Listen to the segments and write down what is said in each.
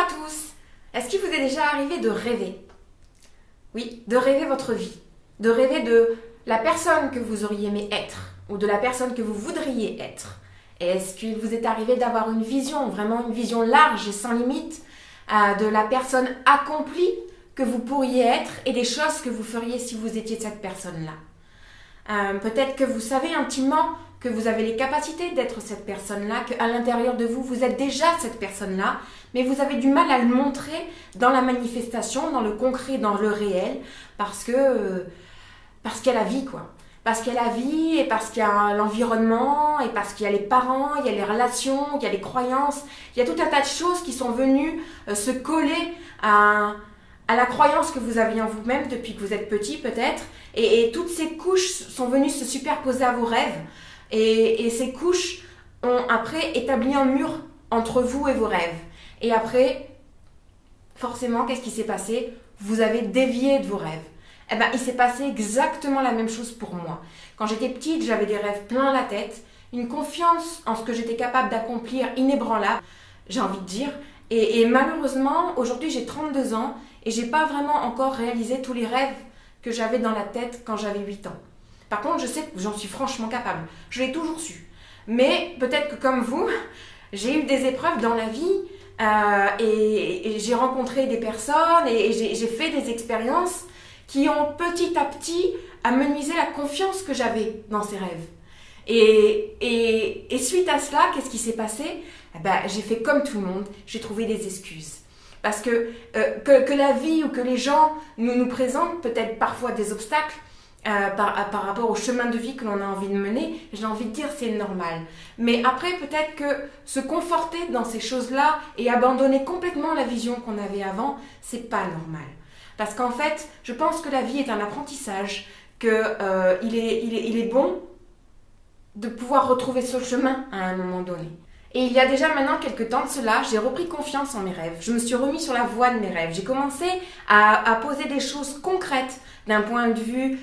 à tous. Est-ce qu'il vous est déjà arrivé de rêver? Oui, de rêver votre vie, de rêver de la personne que vous auriez aimé être ou de la personne que vous voudriez être. Et est-ce qu'il vous est arrivé d'avoir une vision, vraiment une vision large et sans limite de la personne accomplie que vous pourriez être et des choses que vous feriez si vous étiez cette personne-là? Peut-être que vous savez intimement que vous avez les capacités d'être cette personne-là, qu'à l'intérieur de vous, vous êtes déjà cette personne-là, mais vous avez du mal à le montrer dans la manifestation, dans le concret, dans le réel, parce qu'il y a la vie, quoi. Parce qu'il y a la vie, et parce qu'il y a l'environnement, et parce qu'il y a les parents, il y a les relations, il y a les croyances, il y a tout un tas de choses qui sont venues se coller à la croyance que vous aviez en vous-même depuis que vous êtes petit, peut-être, et toutes ces couches sont venues se superposer à vos rêves, et ces couches ont après établi un mur entre vous et vos rêves. Et après, forcément, qu'est-ce qui s'est passé? Vous avez dévié de vos rêves. Eh ben, il s'est passé exactement la même chose pour moi. Quand j'étais petite, j'avais des rêves plein la tête, une confiance en ce que j'étais capable d'accomplir inébranlable, j'ai envie de dire. Et malheureusement, aujourd'hui, j'ai 32 ans et j'ai pas vraiment encore réalisé tous les rêves que j'avais dans la tête quand j'avais 8 ans. Par contre, je sais que j'en suis franchement capable. Je l'ai toujours su. Mais peut-être que comme vous, j'ai eu des épreuves dans la vie et j'ai rencontré des personnes et j'ai fait des expériences qui ont petit à petit amenuisé la confiance que j'avais dans ces rêves. Et suite à cela, qu'est-ce qui s'est passé? J'ai fait comme tout le monde, j'ai trouvé des excuses. Parce que la vie ou que les gens nous présentent peut-être parfois des obstacles par rapport au chemin de vie que l'on a envie de mener, j'ai envie de dire c'est normal. Mais après peut-être que se conforter dans ces choses-là et abandonner complètement la vision qu'on avait avant, c'est pas normal. Parce qu'en fait, je pense que la vie est un apprentissage, qu'il est bon de pouvoir retrouver ce chemin à un moment donné. Et il y a déjà maintenant quelques temps de cela, j'ai repris confiance en mes rêves. Je me suis remis sur la voie de mes rêves. J'ai commencé à poser des choses concrètes d'un point de vue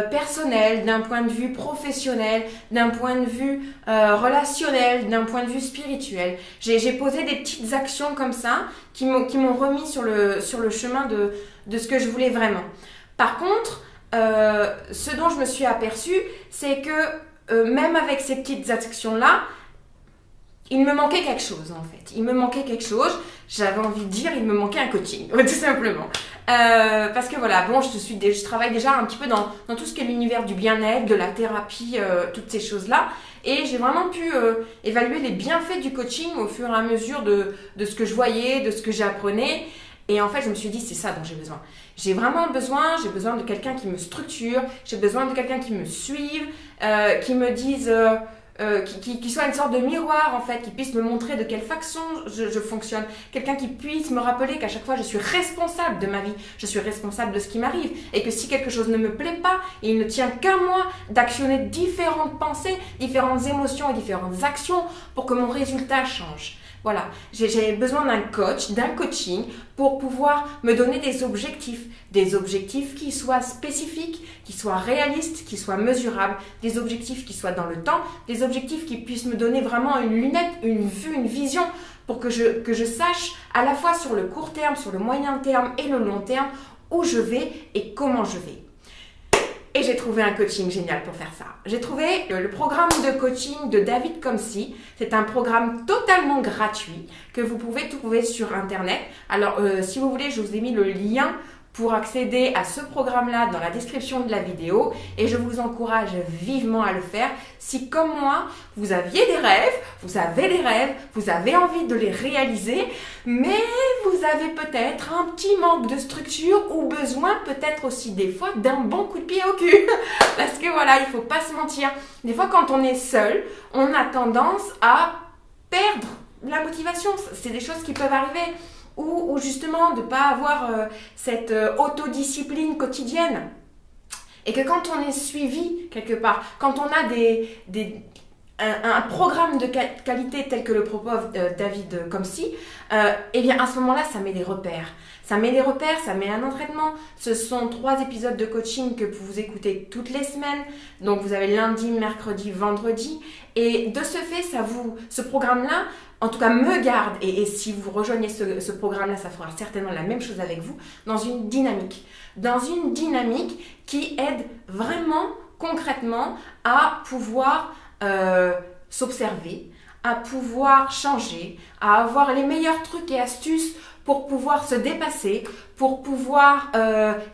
personnel, d'un point de vue professionnel, d'un point de vue relationnel, d'un point de vue spirituel. J'ai posé des petites actions comme ça qui m'ont remis sur le chemin de ce que je voulais vraiment. Par contre, ce dont je me suis aperçue, c'est que même avec ces petites actions-là, il me manquait quelque chose en fait. Il me manquait quelque chose. J'avais envie de dire, il me manquait un coaching, tout simplement. Parce que voilà, bon, je travaille déjà un petit peu dans tout ce qui est l'univers du bien-être, de la thérapie, toutes ces choses-là. Et j'ai vraiment pu évaluer les bienfaits du coaching au fur et à mesure de ce que je voyais, de ce que j'apprenais. Et en fait, je me suis dit, c'est ça dont j'ai besoin. J'ai besoin de quelqu'un qui me structure, j'ai besoin de quelqu'un qui me suive, qui me dise... qui soit une sorte de miroir en fait, qui puisse me montrer de quelle façon je fonctionne, quelqu'un qui puisse me rappeler qu'à chaque fois je suis responsable de ma vie, je suis responsable de ce qui m'arrive et que si quelque chose ne me plaît pas, il ne tient qu'à moi d'actionner différentes pensées, différentes émotions et différentes actions pour que mon résultat change. Voilà, j'ai besoin d'un coach, d'un coaching pour pouvoir me donner des objectifs qui soient spécifiques, qui soient réalistes, qui soient mesurables, des objectifs qui soient dans le temps, des objectifs qui puissent me donner vraiment une lunette, une vue, une vision pour que je sache à la fois sur le court terme, sur le moyen terme et le long terme où je vais et comment je vais. Et j'ai trouvé un coaching génial pour faire ça. J'ai trouvé le programme de coaching de David Comcy. C'est un programme totalement gratuit que vous pouvez trouver sur Internet. Alors, si vous voulez, je vous ai mis le lien pour accéder à ce programme-là dans la description de la vidéo et je vous encourage vivement à le faire si, comme moi, vous aviez des rêves, vous avez des rêves, vous avez envie de les réaliser, mais vous avez peut-être un petit manque de structure ou besoin peut-être aussi des fois d'un bon coup de pied au cul. Parce que voilà, il ne faut pas se mentir. Des fois, quand on est seul, on a tendance à perdre la motivation. C'est des choses qui peuvent arriver. Ou justement de ne pas avoir cette autodiscipline quotidienne. Et que quand on est suivi quelque part, quand on a un programme de qualité tel que le propose David Comcy, et bien à ce moment-là, ça met des repères. Ça met des repères, ça met un entraînement. Ce sont 3 épisodes de coaching que vous écoutez toutes les semaines. Donc vous avez lundi, mercredi, vendredi. Et de ce fait, ce programme-là, en tout cas me garde, et si vous rejoignez ce programme-là, ça fera certainement la même chose avec vous, dans une dynamique. Dans une dynamique qui aide vraiment concrètement à pouvoir s'observer, à pouvoir changer, à avoir les meilleurs trucs et astuces pour pouvoir se dépasser, pour pouvoir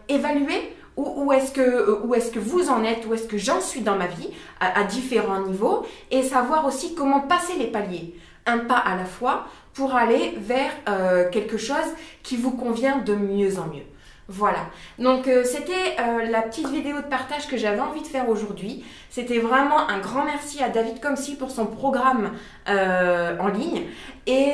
évaluer où est-ce que vous en êtes, où est-ce que j'en suis dans ma vie, à différents niveaux, et savoir aussi comment passer les paliers, un pas à la fois, pour aller vers quelque chose qui vous convient de mieux en mieux. Voilà, donc c'était la petite vidéo de partage que j'avais envie de faire aujourd'hui. C'était vraiment un grand merci à David Comcy pour son programme en ligne et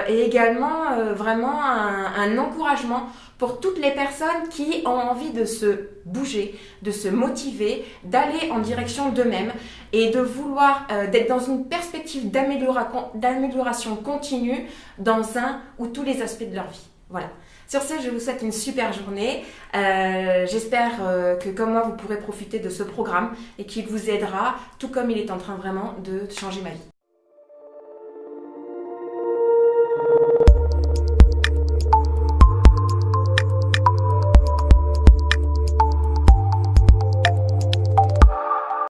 également vraiment un encouragement pour toutes les personnes qui ont envie de se bouger, de se motiver, d'aller en direction d'eux-mêmes et de vouloir d'être dans une perspective d'amélioration continue dans un ou tous les aspects de leur vie. Voilà. Sur ce, je vous souhaite une super journée. J'espère que comme moi, vous pourrez profiter de ce programme et qu'il vous aidera, tout comme il est en train vraiment de changer ma vie.